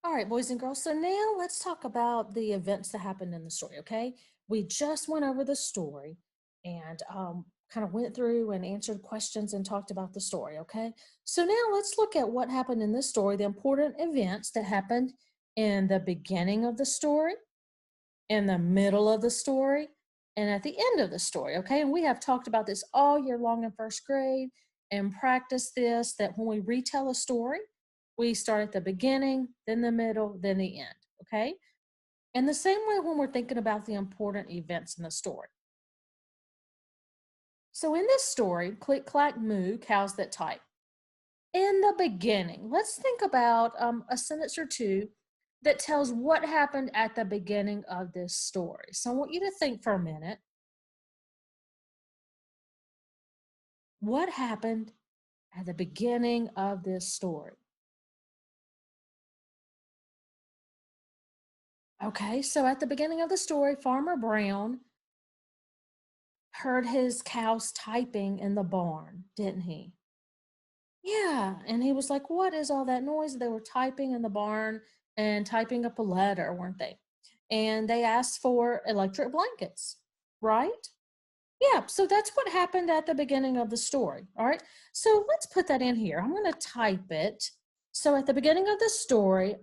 All right, boys and girls. So now let's talk about the events that happened in the story, okay? We just went over the story and kind of went through and answered questions and talked about the story, okay? So now let's look at what happened in this story, the important events that happened in the beginning of the story, in the middle of the story, and at the end of the story, okay? And we have talked about this all year long in first grade and practiced this that when we retell a story, we start at the beginning, then the middle, then the end, okay? And the same way when we're thinking about the important events in the story. So in this story, Click, Clack, Moo, cows that type. In the beginning, let's think about a sentence or two that tells what happened at the beginning of this story. So I want you to think for a minute. What happened at the beginning of this story? Okay, so at the beginning of the story, Farmer Brown heard his cows typing in the barn, didn't he? Yeah, and he was like, "What is all that noise?" They were typing in the barn and typing up a letter, weren't they? And they asked for electric blankets, right? Yeah, so that's what happened at the beginning of the story. All right, so let's put that in here. I'm going to type it. So at the beginning of the story,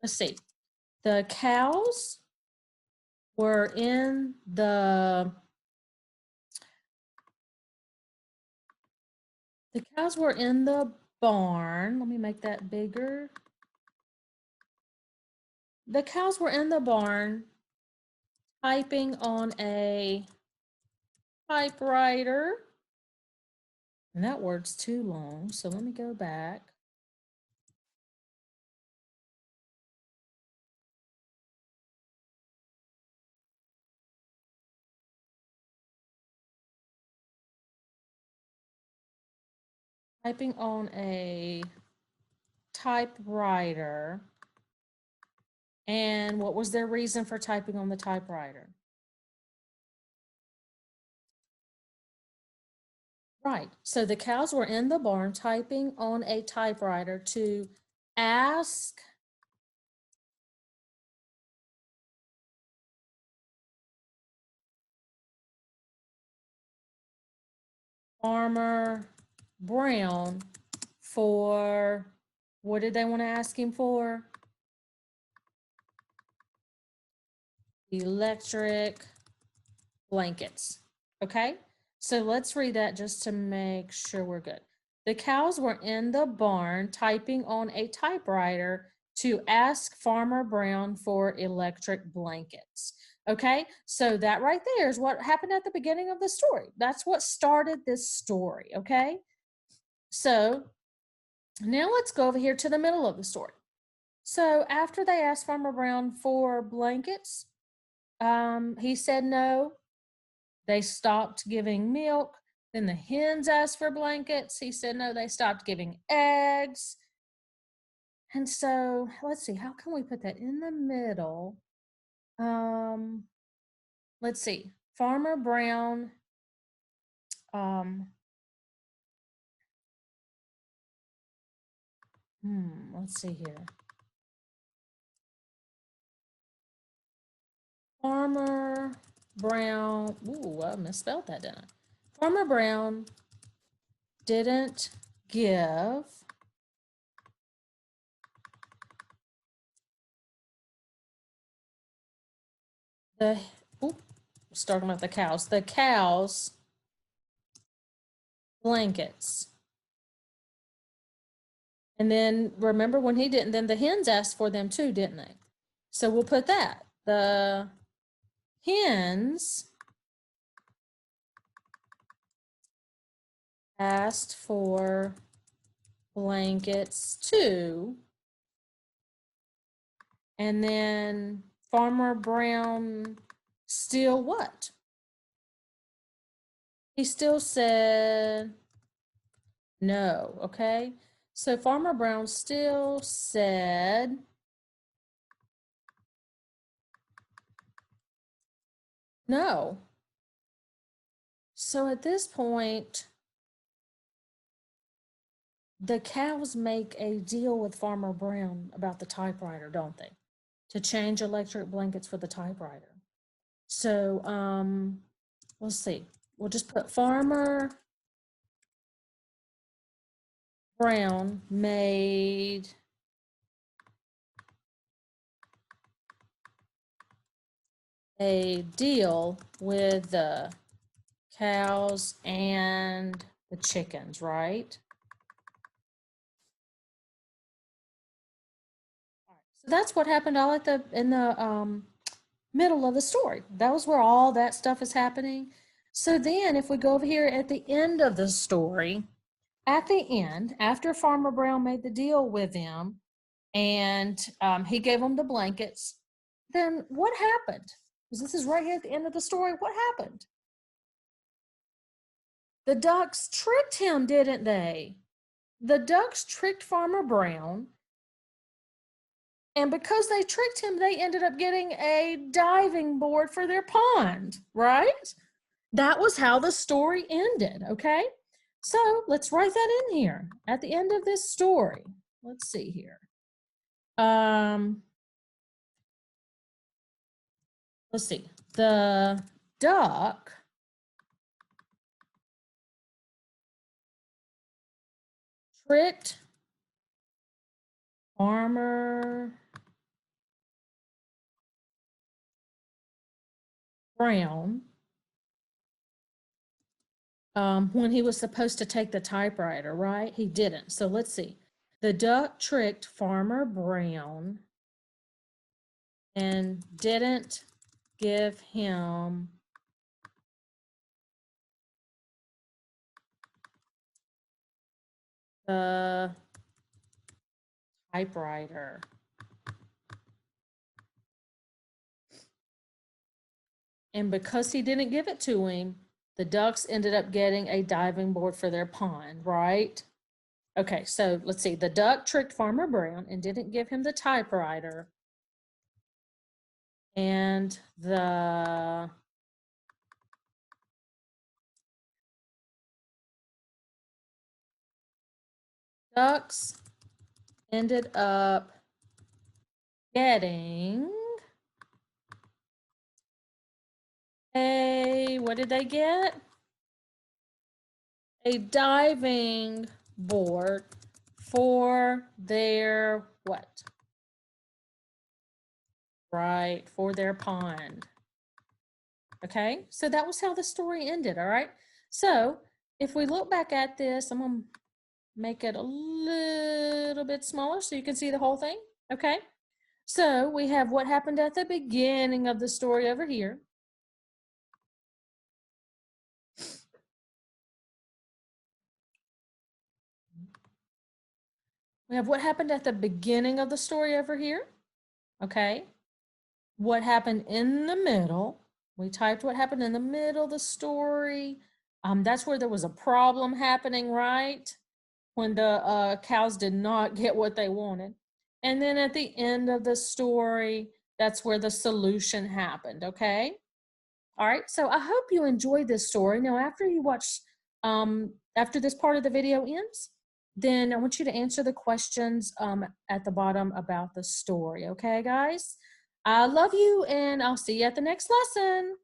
let's see, the cows were in the cows were in the barn. Let me make that bigger. The cows were in the barn typing on a typewriter. And that word's too long, so let me go back. Typing on a typewriter. And what was their reason for typing on the typewriter? Right. So the cows were in the barn typing on a typewriter to ask Farmer Brown for what did they want to ask him for? Electric blankets. Okay, so let's read that just to make sure we're good. The cows were in the barn typing on a typewriter to ask Farmer Brown for electric blankets. Okay, so that right there is what happened at the beginning of the story. That's what started this story. Okay, so now let's go over here to the middle of the story. So after they asked Farmer Brown for blankets, he said no. They stopped giving milk. Then the hens asked for blankets. He said no, they stopped giving eggs. And so let's see, how can we put that in the middle? Um, let's see. Farmer Brown, um, let's see here. Farmer Brown, ooh, I misspelled that, didn't I? Farmer Brown didn't give the, ooh, starting with the cows blankets. And then remember when he didn't, then the hens asked for them too, didn't they? So we'll put that. The hens asked for blankets too. And then Farmer Brown still what? He still said no, okay? So Farmer Brown still said no. So at this point, the cows make a deal with Farmer Brown about the typewriter, don't they? To change electric blankets for the typewriter. So, let's see. We'll just put Farmer Brown made a deal with the cows and the chickens, right? So that's what happened all at the in the middle of the story. That was where all that stuff is happening. So then if we go over here at the end of the story, at the end, after Farmer Brown made the deal with them and he gave them the blankets, then what happened? Because this is right here at the end of the story. What happened? The ducks tricked him, didn't they? The ducks tricked Farmer Brown. And because they tricked him, they ended up getting a diving board for their pond, right? That was how the story ended, okay? So let's write that in here at the end of this story. Let's see here. Let's see. The duck tricked Farmer Brown when he was supposed to take the typewriter, right? He didn't. So let's see. The duck tricked Farmer Brown and didn't give him the typewriter. And because he didn't give it to him, the ducks ended up getting a diving board for their pond, right? Okay, so let's see. The duck tricked Farmer Brown and didn't give him the typewriter. And the ducks ended up getting what did they get? A diving board for their what? Right, for their pond. Okay, so that was how the story ended, all right? So if we look back at this, I'm gonna make it a little bit smaller so you can see the whole thing, okay? So we have what happened at the beginning of the story over here. We have what happened at the beginning of the story over here, okay? What happened in the middle. We typed what happened in the middle of the story. That's where there was a problem happening, right? When the cows did not get what they wanted. And then at the end of the story, that's where the solution happened, okay? All right, so I hope you enjoyed this story. Now, after you watch, after this part of the video ends, then I want you to answer the questions at the bottom about the story, okay, guys? I love you, and I'll see you at the next lesson.